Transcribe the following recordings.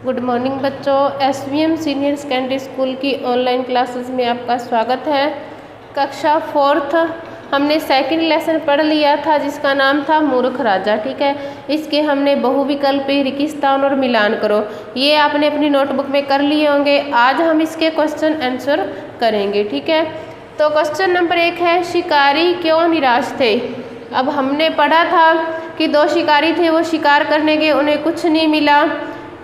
Good morning बच्चों, SVM senior secondary school की online classes में आपका स्वागत है। कक्षा 4th हमने सेकंड लेसन पढ़ लिया था जिसका नाम था मूर्ख राजा। ठीक है, इसके हमने बहुविकल्पी, रिक्तस्थान और मिलान करो ये आपने अपनी नोटबुक में कर लिए होंगे। आज हम इसके क्वेश्चन आंसर करेंगे। ठीक है, तो क्वेश्चन नंबर 1 है, शिकारी क्यों निराश थे। अब हमने पढ़ा था कि 2 शिकारी थे, वो शिकार करने गए, उन्हें कुछ नहीं मिला,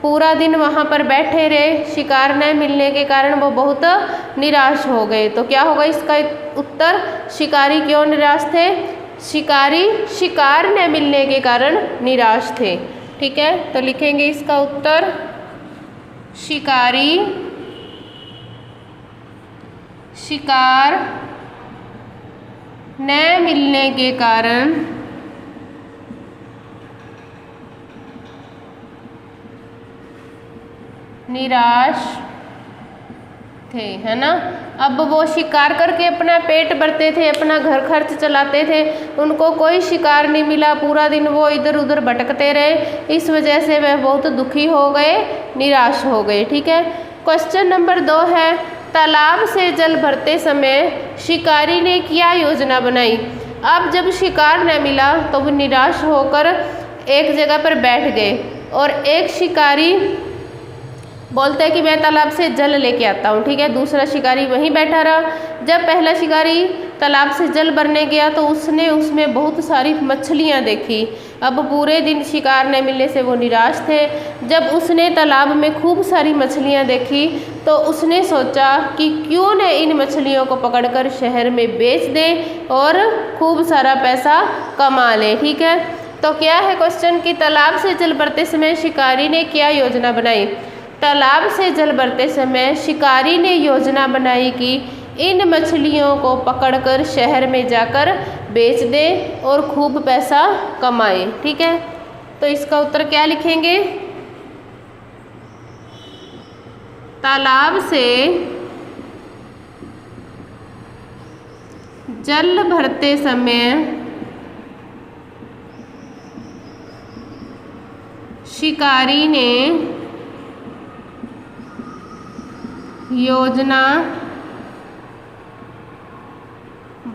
पूरा दिन वहाँ पर बैठे रहे, शिकार न मिलने के कारण वो बहुत निराश हो गए। तो क्या होगा इसका उत्तर, शिकारी क्यों निराश थे, शिकारी शिकार न मिलने के कारण निराश थे। ठीक है, तो लिखेंगे इसका उत्तर, शिकारी शिकार न मिलने के कारण निराश थे, है ना। अब वो शिकार करके अपना पेट भरते थे, अपना घर खर्च चलाते थे, उनको कोई शिकार नहीं मिला, पूरा दिन वो इधर उधर भटकते रहे, इस वजह से वह बहुत दुखी हो गए, निराश हो गए। ठीक है, क्वेश्चन नंबर 2 है, तालाब से जल भरते समय शिकारी ने क्या योजना बनाई। अब जब शिकार न मिला तो वो निराश होकर एक जगह पर बैठ गए और एक शिकारी बोलता है कि मैं तालाब से जल लेके आता हूँ। ठीक है, दूसरा शिकारी वहीं बैठा रहा। जब पहला शिकारी तालाब से जल भरने गया तो उसने उसमें बहुत सारी मछलियाँ देखी। अब पूरे दिन शिकार न मिलने से वो निराश थे। जब उसने तालाब में खूब सारी मछलियाँ देखी तो उसने सोचा कि क्यों न इन मछलियों को पकड़कर शहर में बेच दें और खूब सारा पैसा कमा लें। ठीक है, तो क्या है क्वेश्चन कि तालाब से जल भरते समय शिकारी ने क्या योजना बनाई। तालाब से जल भरते समय शिकारी ने योजना बनाई कि इन मछलियों को पकड़कर शहर में जाकर बेच दे और खूब पैसा कमाए। ठीक है, तो इसका उत्तर क्या लिखेंगे, तालाब से जल भरते समय शिकारी ने योजना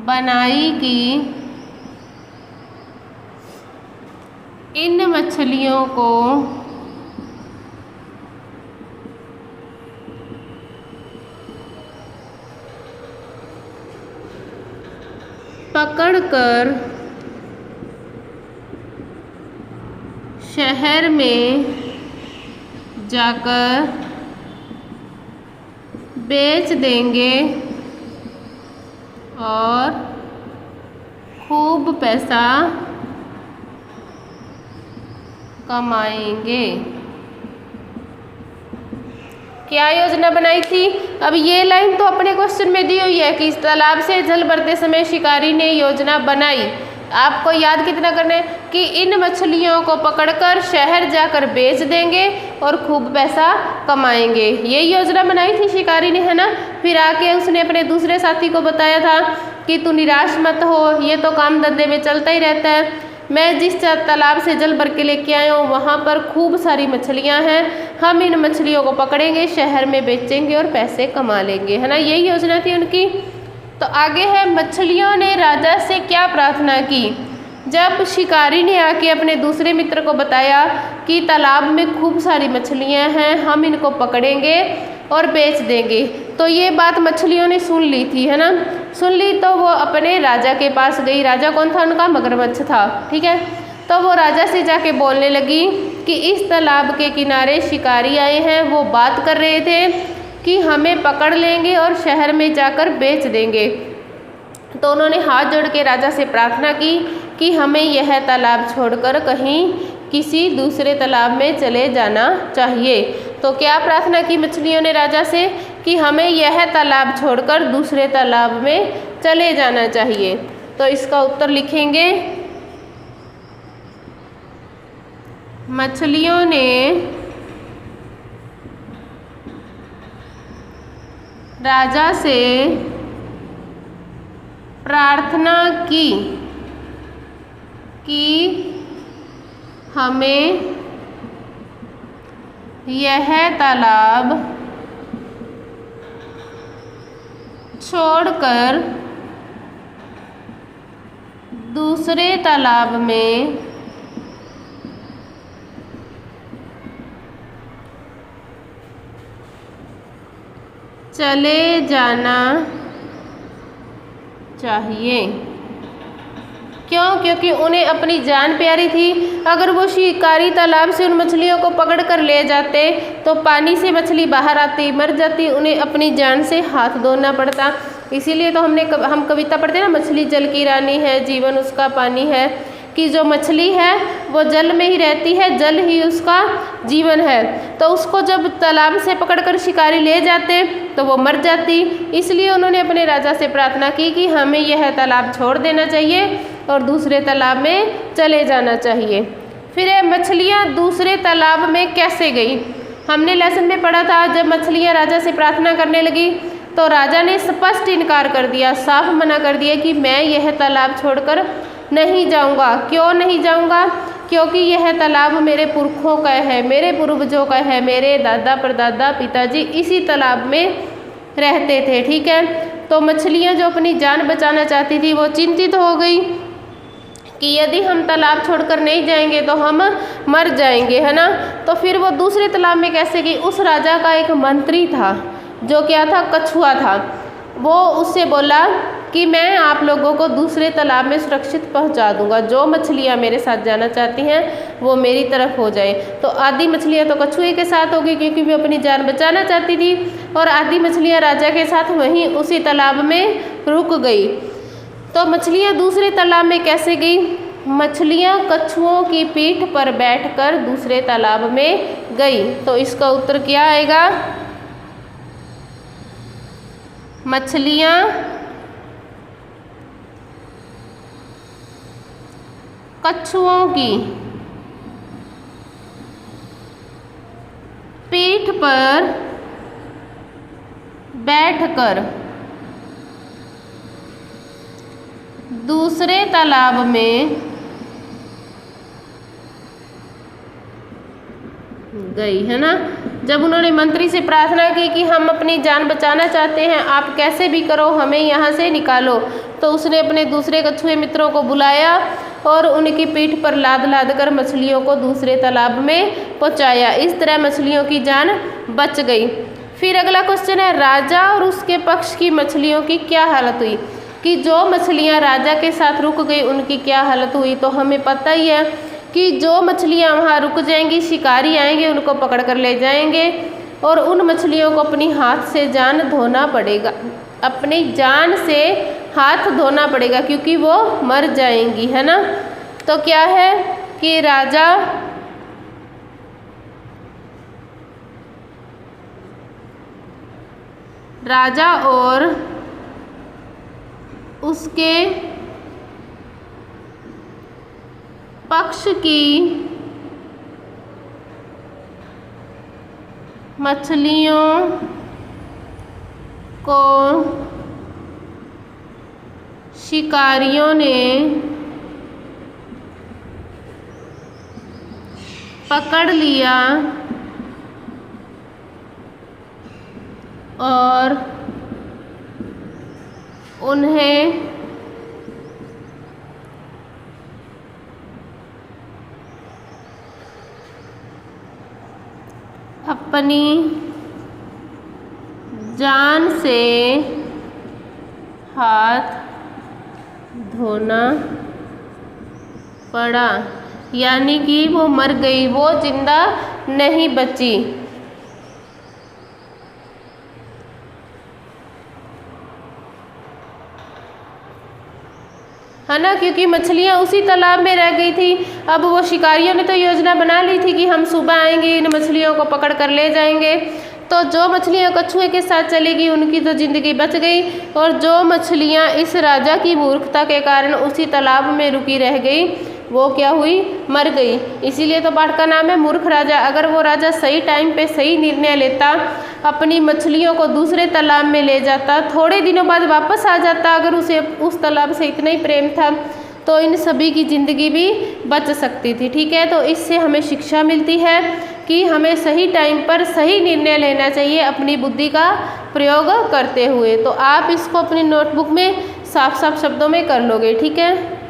बनाई कि इन मछलियों को पकड़कर शहर में जाकर बेच देंगे और खूब पैसा कमाएंगे। क्या योजना बनाई थी। अब ये लाइन तो अपने क्वेश्चन में दी हुई है कि इस तालाब से जल भरते समय शिकारी ने योजना बनाई। आपको याद कितना करना है कि इन मछलियों को पकड़कर शहर जाकर बेच देंगे और खूब पैसा कमाएंगे, ये योजना बनाई थी शिकारी ने, है ना। फिर आके उसने अपने दूसरे साथी को बताया था कि तू निराश मत हो, ये तो काम धंधे में चलता ही रहता है, मैं जिस तालाब से जल भर के लेके आया हूँ वहाँ पर खूब सारी मछलियाँ हैं, हम इन मछलियों को पकड़ेंगे, शहर में बेचेंगे और पैसे कमा लेंगे, है ना। यही योजना थी उनकी। तो आगे है, मछलियों ने राजा से क्या प्रार्थना की। जब शिकारी ने आके अपने दूसरे मित्र को बताया कि तालाब में खूब सारी मछलियां हैं, हम इनको पकड़ेंगे और बेच देंगे, तो ये बात मछलियों ने सुन ली थी, है ना। सुन ली तो वो अपने राजा के पास गई। राजा कौन था उनका, मगरमच्छ था। ठीक है, तो वो राजा से जाके बोलने लगी कि इस तालाब के किनारे शिकारी आए हैं, वो बात कर रहे थे कि हमें पकड़ लेंगे और शहर में जाकर बेच देंगे। तो उन्होंने हाथ जोड़ के राजा से प्रार्थना की कि हमें यह तालाब छोड़कर कहीं किसी दूसरे तालाब में चले जाना चाहिए। तो क्या प्रार्थना की मछलियों ने राजा से कि हमें यह तालाब छोड़कर दूसरे तालाब में चले जाना चाहिए। तो इसका उत्तर लिखेंगे, मछलियों ने राजा से प्रार्थना की कि हमें यह तालाब छोड़कर दूसरे तालाब में चले जाना चाहिए। क्यों? क्योंकि उन्हें अपनी जान प्यारी थी। अगर वो शिकारी तालाब से उन मछलियों को पकड़ कर ले जाते तो पानी से मछली बाहर आती, मर जाती, उन्हें अपनी जान से हाथ धोना पड़ता। इसीलिए तो हम कविता पढ़ते हैं ना, मछली जल की रानी है, जीवन उसका पानी है, कि जो मछली है वो जल में ही रहती है, जल ही उसका जीवन है। तो उसको जब तालाब से पकड़कर शिकारी ले जाते तो वो मर जाती। इसलिए उन्होंने अपने राजा से प्रार्थना की कि हमें यह तालाब छोड़ देना चाहिए और दूसरे तालाब में चले जाना चाहिए। फिर ये मछलियाँ दूसरे तालाब में कैसे गई? हमने लेसन में पढ़ा था, जब मछलियाँ राजा से प्रार्थना करने लगी तो राजा ने स्पष्ट इनकार कर दिया, साफ मना कर दिया कि मैं यह तालाब छोड़कर नहीं जाऊंगा। क्यों नहीं जाऊंगा? क्योंकि यह तालाब मेरे पुरखों का है, मेरे पूर्वजों का है, मेरे दादा परदादा पिताजी इसी तालाब में रहते थे। ठीक है, तो मछलियाँ जो अपनी जान बचाना चाहती थी वो चिंतित हो गई कि यदि हम तालाब छोड़कर नहीं जाएंगे तो हम मर जाएंगे, है ना। तो फिर वो दूसरे तालाब में कैसे गई? उस राजा का एक मंत्री था जो क्या था, कछुआ था। वो उससे बोला कि मैं आप लोगों को दूसरे तालाब में सुरक्षित पहुंचा दूंगा, जो मछलियां मेरे साथ जाना चाहती हैं वो मेरी तरफ हो जाए। तो आधी मछलियां तो कछुए के साथ हो गई क्योंकि वो अपनी जान बचाना चाहती थी, और आधी मछलियां राजा के साथ वहीं उसी तालाब में रुक गई। तो मछलियां दूसरे तालाब में कैसे गई? मछलियां कछुओं की पीठ पर बैठकर दूसरे तालाब में गई। तो इसका उत्तर क्या आएगा? मछलियां कछुओं की पीठ पर बैठकर दूसरे तालाब में गई, है ना। जब उन्होंने मंत्री से प्रार्थना की कि हम अपनी जान बचाना चाहते हैं, आप कैसे भी करो हमें यहाँ से निकालो, तो उसने अपने दूसरे कछुए मित्रों को बुलाया और उनकी पीठ पर लाद लाद कर मछलियों को दूसरे तालाब में पहुँचाया। इस तरह मछलियों की जान बच गई। फिर अगला क्वेश्चन है, राजा और उसके पक्ष की मछलियों की क्या हालत हुई? कि जो मछलियाँ राजा के साथ रुक गई उनकी क्या हालत हुई? तो हमें पता ही है कि जो मछलियाँ वहाँ रुक जाएंगी, शिकारी आएंगे उनको पकड़ कर ले जाएंगे और उन मछलियों को अपनी हाथ से जान धोना पड़ेगा, अपनी जान से हाथ धोना पड़ेगा क्योंकि वो मर जाएंगी, है ना। तो क्या है कि राजा और उसके पक्ष की मछलियों को शिकारियों ने पकड़ लिया और उन्हें अपनी जान से हाथ धोना पड़ा, यानी कि वो मर गई, वो जिंदा नहीं बची। है ना, क्योंकि मछलियाँ उसी तालाब में रह गई थी। अब वो शिकारियों ने तो योजना बना ली थी कि हम सुबह आएंगे, इन मछलियों को पकड़ कर ले जाएंगे। तो जो मछलियाँ कछुए के साथ चलेगी उनकी तो ज़िंदगी बच गई, और जो मछलियाँ इस राजा की मूर्खता के कारण उसी तालाब में रुकी रह गई वो क्या हुई? मर गई। इसीलिए तो पाठ का नाम है मूर्ख राजा। अगर वो राजा सही टाइम पे सही निर्णय लेता, अपनी मछलियों को दूसरे तालाब में ले जाता, थोड़े दिनों बाद वापस आ जाता, अगर उसे उस तालाब से इतना ही प्रेम था तो इन सभी की ज़िंदगी भी बच सकती थी। ठीक है, तो इससे हमें शिक्षा मिलती है कि हमें सही टाइम पर सही निर्णय लेना चाहिए अपनी बुद्धि का प्रयोग करते हुए। तो आप इसको अपनी नोटबुक में साफ साफ शब्दों में कर लोगे, ठीक है।